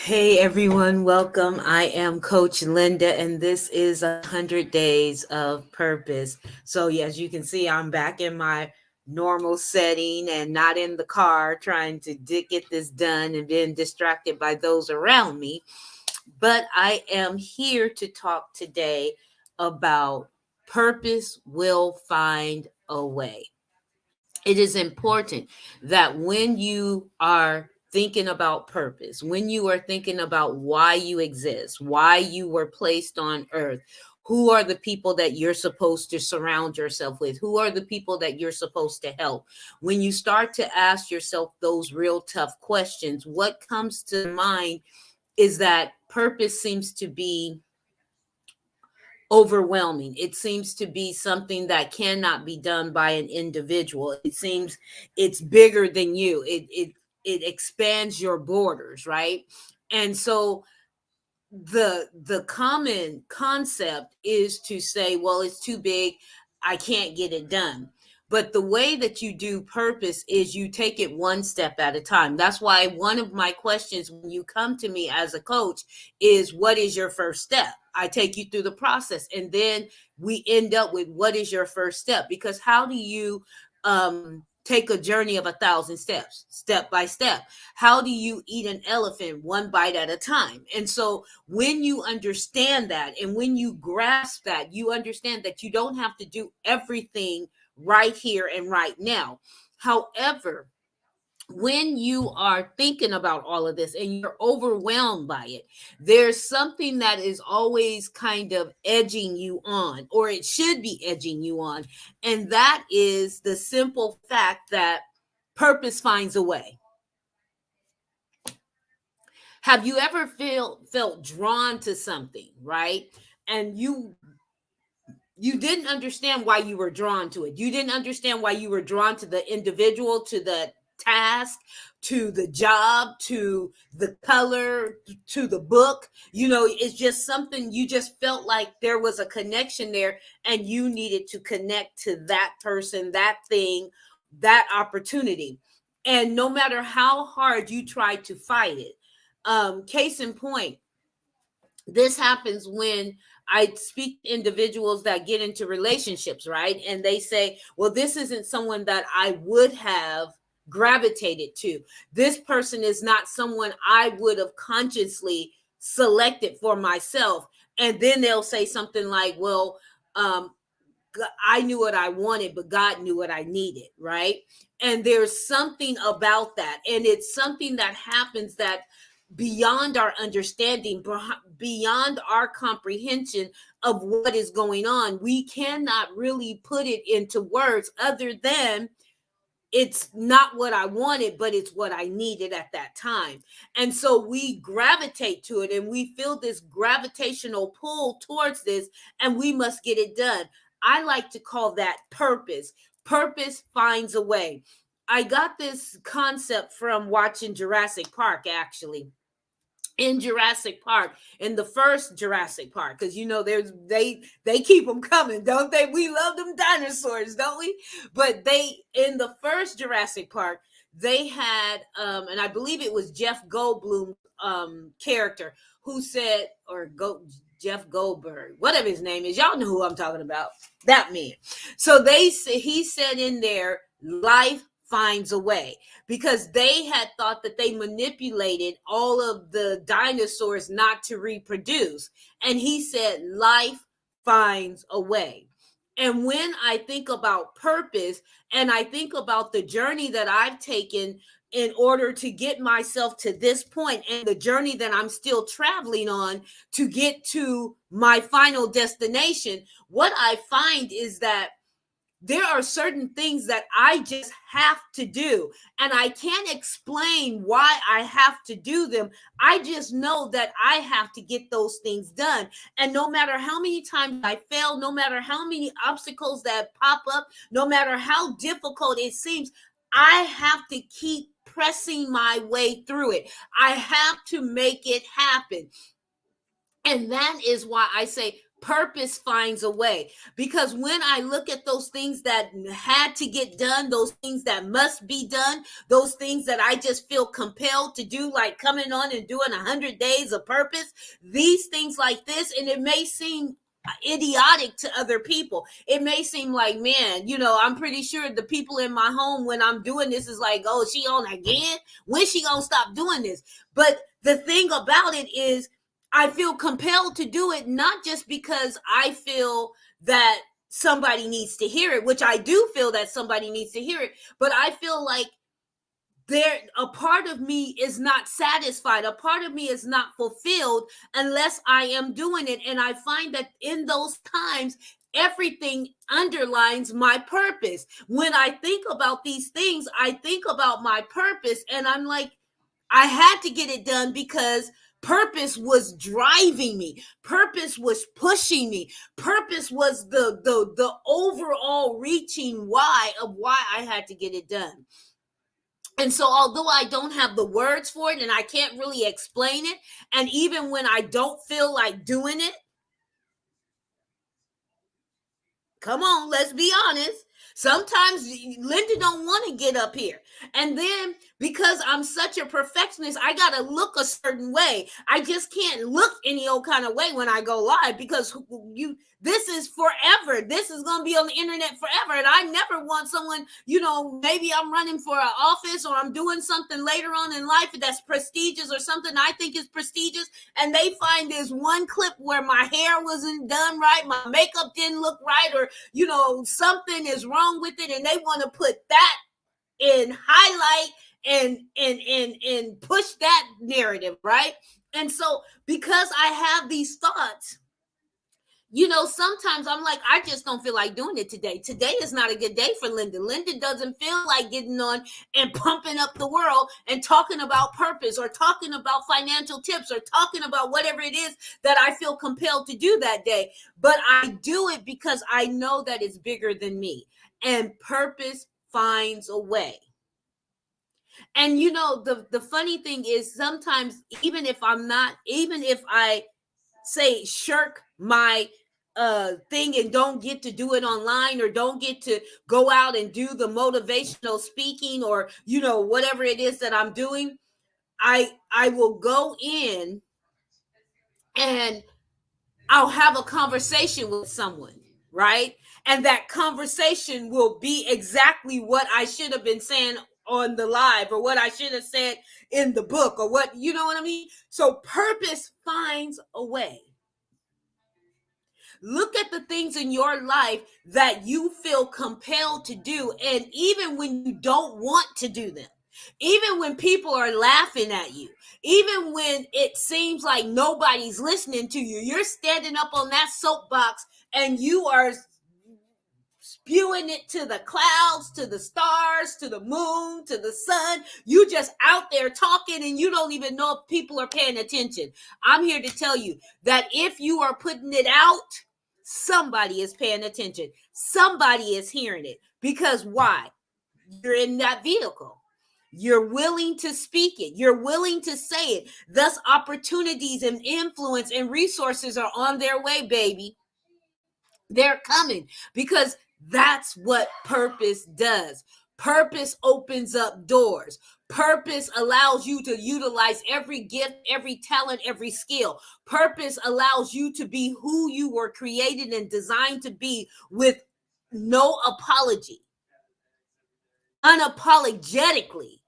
Hey everyone, welcome. I am Coach Linda, and this is 100 Days of Purpose. So, as you can see, I'm back in my normal setting and not in the car trying to get this done and being distracted by those around me. But I am here to talk today about purpose will find a way. It is important that when you are thinking about purpose, when you are thinking about why you exist, why you were placed on earth, who are the people that you're supposed to surround yourself with? Who are the people that you're supposed to help? When you start to ask yourself those real tough questions, what comes to mind is that purpose seems to be overwhelming. It seems to be something that cannot be done by an individual. It seems it's bigger than you. It expands your borders, right? And so the common concept is to say, well, it's too big, I can't get it done. But the way that you do purpose is you take it one step at a time. That's why one of my questions when you come to me as a coach is, what is your first step? I take you through the process, and then we end up with, what is your first step? Because how do you take a journey of 1,000 steps, step by step? How do you eat an elephant one bite at a time? And so when you understand that, and when you grasp that, you understand that you don't have to do everything right here and right now. However, when you are thinking about all of this and you're overwhelmed by it, there's something that is always kind of edging you on, or it should be edging you on. And that is the simple fact that purpose finds a way. Have you ever felt drawn to something, right? And you didn't understand why you were drawn to it. You didn't understand why you were drawn to the individual, to the task, to the job, to the color, to the book. It's just something you just felt like there was a connection there, and you needed to connect to that person, that thing, that opportunity. And no matter how hard you try to fight it, case in point, this happens when I speak to individuals that get into relationships, right? And they say, well, this isn't someone that I would have gravitated to. This person is not someone I would have consciously selected for myself. And then they'll say something like, well, I knew what I wanted, but God knew what I needed, right? And there's something about that. And it's something that happens that beyond our understanding, beyond our comprehension of what is going on. We cannot really put it into words other than it's not what I wanted, but it's what I needed at that time. And so we gravitate to it, and we feel this gravitational pull towards this, and we must get it done. I like to call that purpose. Purpose finds a way. I got this concept from watching Jurassic Park, actually. In Jurassic Park, in the first Jurassic Park, because there's they keep them coming, don't they? We love them dinosaurs, don't we? But they, in the first Jurassic Park, they had and I believe it was Jeff Goldblum character who said, Jeff Goldberg, whatever his name is, y'all know who I'm talking about, that man. So he said in there, life finds a way, because they had thought that they manipulated all of the dinosaurs not to reproduce. And he said, life finds a way. And when I think about purpose, and I think about the journey that I've taken in order to get myself to this point, and the journey that I'm still traveling on to get to my final destination, what I find is that there are certain things that I just have to do. And I can't explain why I have to do them. I just know that I have to get those things done. And no matter how many times I fail, no matter how many obstacles that pop up, no matter how difficult it seems, I have to keep pressing my way through it. I have to make it happen. And that is why I say Purpose finds a way. Because when I look at those things that had to get done, those things that must be done, those things that I just feel compelled to do, like coming on and doing 100 days of purpose, these things like this, and it may seem idiotic to other people. It may seem like, man, I'm pretty sure the people in my home when I'm doing this is like, oh, she on again? When's she gonna stop doing this? But the thing about it is, I feel compelled to do it, not just because I feel that somebody needs to hear it, which I do feel that somebody needs to hear it, but I feel like a part of me is not satisfied. A part of me is not fulfilled unless I am doing it. And I find that in those times, everything underlines my purpose. When I think about these things, I think about my purpose, and I'm like, I had to get it done because purpose was driving me. Purpose was pushing me. Purpose was the overall reaching why of why I had to get it done. And so although I don't have the words for it and I can't really explain it, and even when I don't feel like doing it, come on, let's be honest. Sometimes Linda don't want to get up here. And then because I'm such a perfectionist, I got to look a certain way. I just can't look any old kind of way when I go live, because this is forever. This is going to be on the internet forever. And I never want someone, maybe I'm running for an office or I'm doing something later on in life that's prestigious or something I think is prestigious. And they find this one clip where my hair wasn't done right, my makeup didn't look right, or, something is wrong with it. And they want to put that in highlight and push that narrative, right? And so because I have these thoughts, sometimes I'm like, I just don't feel like doing it today. Today is not a good day for Linda. Linda doesn't feel like getting on and pumping up the world and talking about purpose or talking about financial tips or talking about whatever it is that I feel compelled to do that day. But I do it because I know that it's bigger than me, and purpose finds a way. And the funny thing is, sometimes even if I say shirk my thing and don't get to do it online, or don't get to go out and do the motivational speaking, or whatever it is that I'm doing, I will go in and I'll have a conversation with someone, right? And that conversation will be exactly what I should have been saying on the live, or what I should have said in the book, or what, you know what I mean? So purpose finds a way. Look at the things in your life that you feel compelled to do. And even when you don't want to do them, even when people are laughing at you, even when it seems like nobody's listening to you, you're standing up on that soapbox and you are spewing it to the clouds, to the stars, to the moon, to the sun. You just out there talking and you don't even know if people are paying attention. I'm here to tell you that if you are putting it out, somebody is paying attention. Somebody is hearing it. Because why? You're in that vehicle. You're willing to speak it. You're willing to say it. Thus, opportunities and influence and resources are on their way, baby. They're coming, because that's what purpose does. Purpose opens up doors. Purpose allows you to utilize every gift, every talent, every skill. Purpose allows you to be who you were created and designed to be, with no apology. Unapologetically,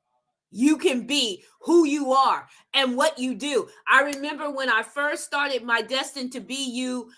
you can be who you are and what you do. I remember when I first started my Destined to Be You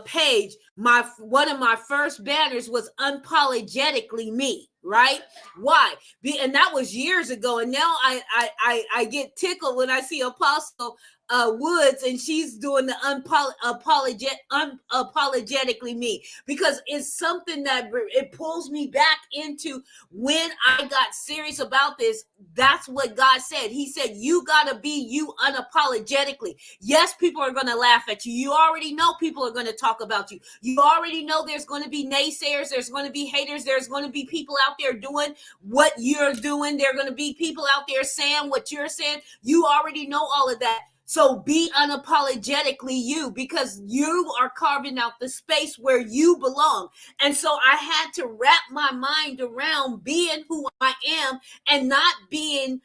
page, one of my first banners was unapologetically me, right? Why? And that was years ago. And now I get tickled when I see Apostle Woods, and she's doing the unapologetically me, because it's something that it pulls me back into when I got serious about this. That's what God said. He said, you got to be you unapologetically. Yes, people are going to laugh at you. You already know people are going to talk about you. You already know there's going to be naysayers. There's going to be haters. There's going to be people out there doing what you're doing. There are going to be people out there saying what you're saying. You already know all of that. So be unapologetically you, because you are carving out the space where you belong. And so I had to wrap my mind around being who I am and not being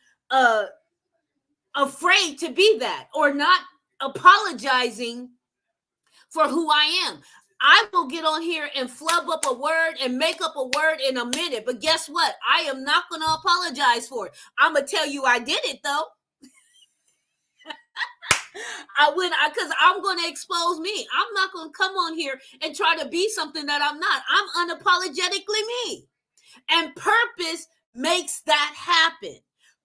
afraid to be that, or not apologizing for who I am. I will get on here and flub up a word and make up a word in a minute. But guess what? I am not going to apologize for it. I'm going to tell you I did it, though. Because I'm going to expose me. I'm not going to come on here and try to be something that I'm not. I'm unapologetically me. And purpose makes that happen.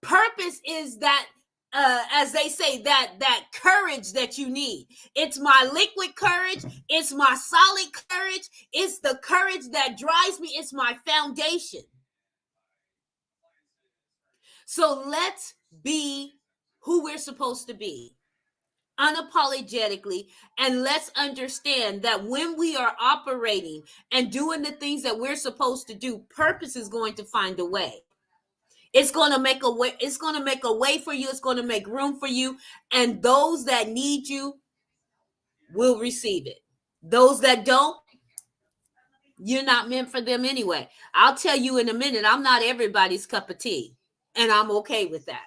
Purpose is that, as they say, that courage that you need. It's my liquid courage. It's my solid courage. It's the courage that drives me. It's my foundation. So let's be who we're supposed to be, unapologetically, and let's understand that when we are operating and doing the things that we're supposed to do, purpose is going to find a way. It's going to make a way. It's going to make a way for you. It's going to make room for you. And those that need you will receive it. Those that don't, you're not meant for them anyway. I'll tell you in a minute, I'm not everybody's cup of tea. And I'm okay with that.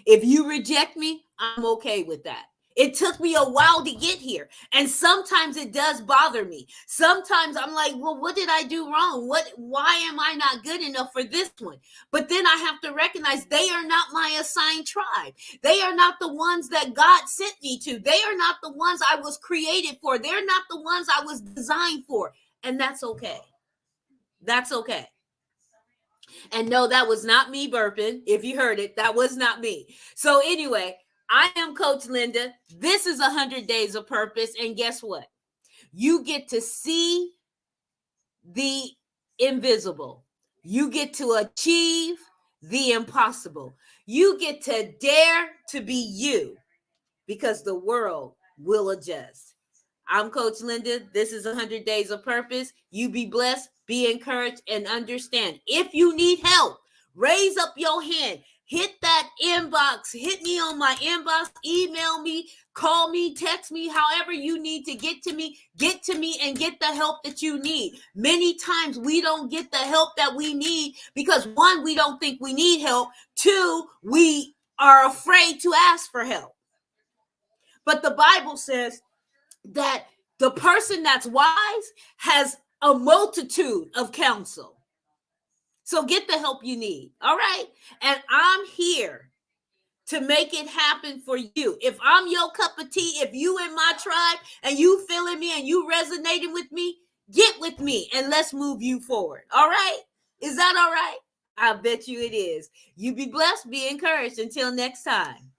If you reject me, I'm okay with that. It took me a while to get here. And sometimes it does bother me. Sometimes I'm like, well, what did I do wrong? Why am I not good enough for this one? But then I have to recognize they are not my assigned tribe. They are not the ones that God sent me to. They are not the ones I was created for. They're not the ones I was designed for. And that's okay. That's okay. And no, that was not me burping. If you heard it, that was not me. So anyway, I am Coach Linda. This is 100 Days of Purpose. And guess what? You get to see the invisible. You get to achieve the impossible. You get to dare to be you, because the world will adjust. I'm Coach Linda. This is 100 Days of Purpose. You be blessed, be encouraged, and understand. If you need help, raise up your hand. Hit that inbox. Hit me on my inbox. Email me, call me, text me, however you need to get to me and get the help that you need. Many times we don't get the help that we need because, one, we don't think we need help. Two, we are afraid to ask for help. But the Bible says that the person that's wise has a multitude of counsel. So get the help you need. All right. And I'm here to make it happen for you. If I'm your cup of tea, if you in my tribe and you feeling me and you resonating with me, get with me and let's move you forward. All right. Is that all right? I bet you it is. You be blessed, be encouraged. Until next time.